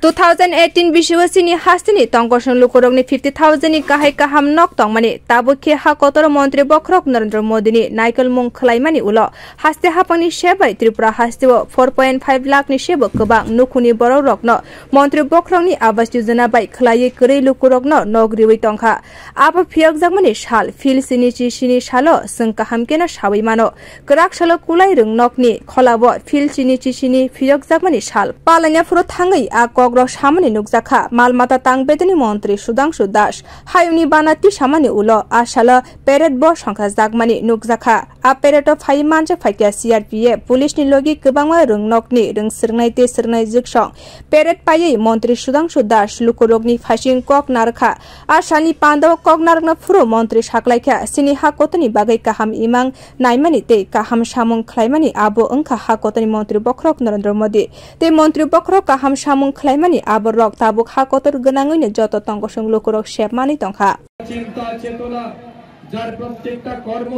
2018 बिशुवसिनी हास्तिनी तंगसन लुकुरगनि 50,000 नि गाहाय गाहाम नक तंगमानि ताबुखे हाकतर मन्त्री बख्रक नरेन्द्र मोदीनि नाइकल मुं खलाइमानि उलो हास्ते हापांनि शेबाय त्रिपुरा हास्तेव 4.5 लाख नि शेब गोबां नुखुनि बरो रकन मन्त्री बख्रकनि आवास योजना बाय खलायै गरै लुकुरगन नगरिवै तंखा आब फियक जागमानि साल फिल सिनि चिसिनि सालो संका हामकेना साबै मानो गराक सालो कुलाय रों नकनि खलाबो फिल सिनि चिसिनि फियक जागमानि साल पालाnya फुरो थाङै आ कग्र सामानि नुकजाखा मालमाता तांबेदनि मन्त्री सुदांशु दास हायुनि बानाति सामानि उलो आशाल पेरेड ब संखा जागमानि नुकजाखा आ पेरेड फाइ मानसे फाइकिया सीआरपीएफ पुलिसनि लगी गोबांमा रोंनकनि रोंसोरनाय ते सोरनाय जिगसं पेरेड पायै मन्त्री सुदांशु दास लुकुरगनि फासिं कक नारखा आशानि पान्दव कक नारगना फुरो मन्त्री साकलायखा सिनि हाकोतनि बागै काहाम इमां नायमानि ते काहाम सामुं खलायमानि आबो अंखा हाकोतनि मन्त्री बख्रक नरेन्द्र मोदी ते मन्त्री बख्रक काहाम सामुं खलायमानि आबर रक ताबुक हाकोतर गनाङैनो जत तंगसं लुकुरक शेपमानि तंखा चिंता चेतना যার প্রত্যেকটা কর্ম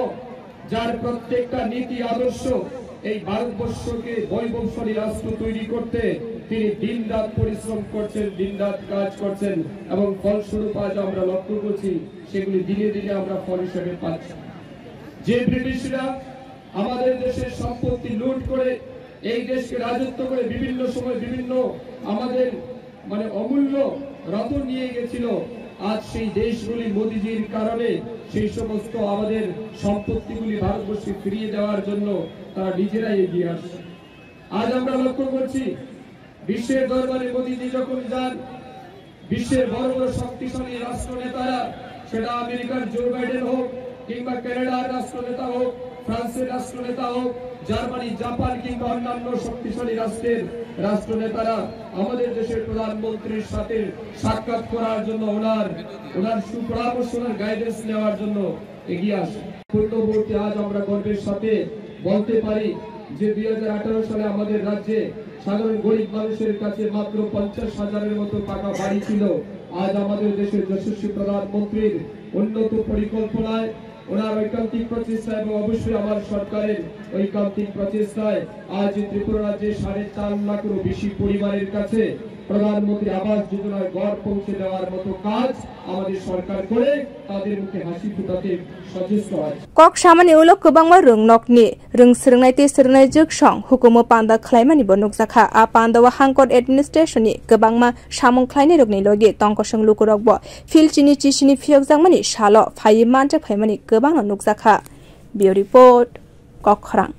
যার প্রত্যেকটা নীতি আদর্শ এই ভারতবর্ষকে বৈভবশালী রাষ্ট্র তৈরি করতে তিনি দিনরাত পরিশ্রম করছেন দিনরাত কাজ করছেন এবং ফলস্বরূপ আজ আমরা লক্ষ্য করছি সেগুলি দিনে দিনে আমরা ফল হিসেবে পাচ্ছি যে ব্রিটিশরা আমাদের দেশের সম্পত্তি লুট করে এই দেশকে রাজত্ব করে বিভিন্ন সময় বিভিন্ন আমাদের মানে অমূল্য রতন নিয়ে গেছিল আজ সেই দেশগুলি মোদিজির কারণে সেই সমস্ত আমাদের সম্পত্তিগুলি ভারতবর্ষে ফিরিয়ে দেওয়ার জন্য তারা নিজেরাই এগিয়ে আসছে আজ আমরা লক্ষ্য করছি বিশ্বের দরবারে মোদিজি যখন যান বিশ্বের বড় বড় শক্তিশালী রাষ্ট্রনেতারা সেটা আমেরিকার জো বাইডেন হোক কিংবা কানাডার রাষ্ট্রনেতা হোক ফ্রান্সের রাষ্ট্রনেতা হোক জার্মানি জাপান কিংবা অন্যান্য শক্তিশালী রাষ্ট্রের রাষ্ট্রনেতারা আমাদের দেশের প্রধানমন্ত্রীর সাথে সাক্ষাৎ করার জন্য ওনার সুপরামর্শ ওনার গাইডেন্স নেওয়ার জন্য এগিয়ে আসে পূর্ণবর্তী আজ আমরা গর্বের সাথে বলতে পারি যে 2018 সালে আমাদের রাজ্যে সাধারণ গরিব মানুষের কাছে মাত্র 50,000-এর মতো টাকা বাড়ি ছিল আজ আমাদের দেশের যশস্বী প্রধানমন্ত্রীর উন্নত পরিকল্পনায় ওনার ঐকান্তিক প্রচেষ্টা এবং অবশ্যই আমার সরকারের ঐকান্তিক প্রচেষ্টায় আজ ত্রিপুরা রাজ্যে 4.5 লাখেরও বেশি পরিবারের কাছে প্রধানমন্ত্রী আবাস যোজনার ঘর পৌঁছে দেওয়ার মতো কাজ আমাদের সরকার করে তাদের মুখে হাসি ফুটাতে সচেষ্ট হয় কক সামানি উলো गोबांमा रोंनकनि रोंसोरनाय ते सोरनाय जिगसं हुकुमो पान्दा खलायमानि बनुकजाखा आ पान्दावा हांकट एडमिनिस्ट्रेशननि गोबांमा सामुं खलायनाय रोगनि लगे तंकसं लुकुरकबो फिलचिनि चिसिनि फियकजांमानि सालो फाइ मानसे फाइमानि गोबां नुकजाखा बिउ रिपोर्ट कखरां।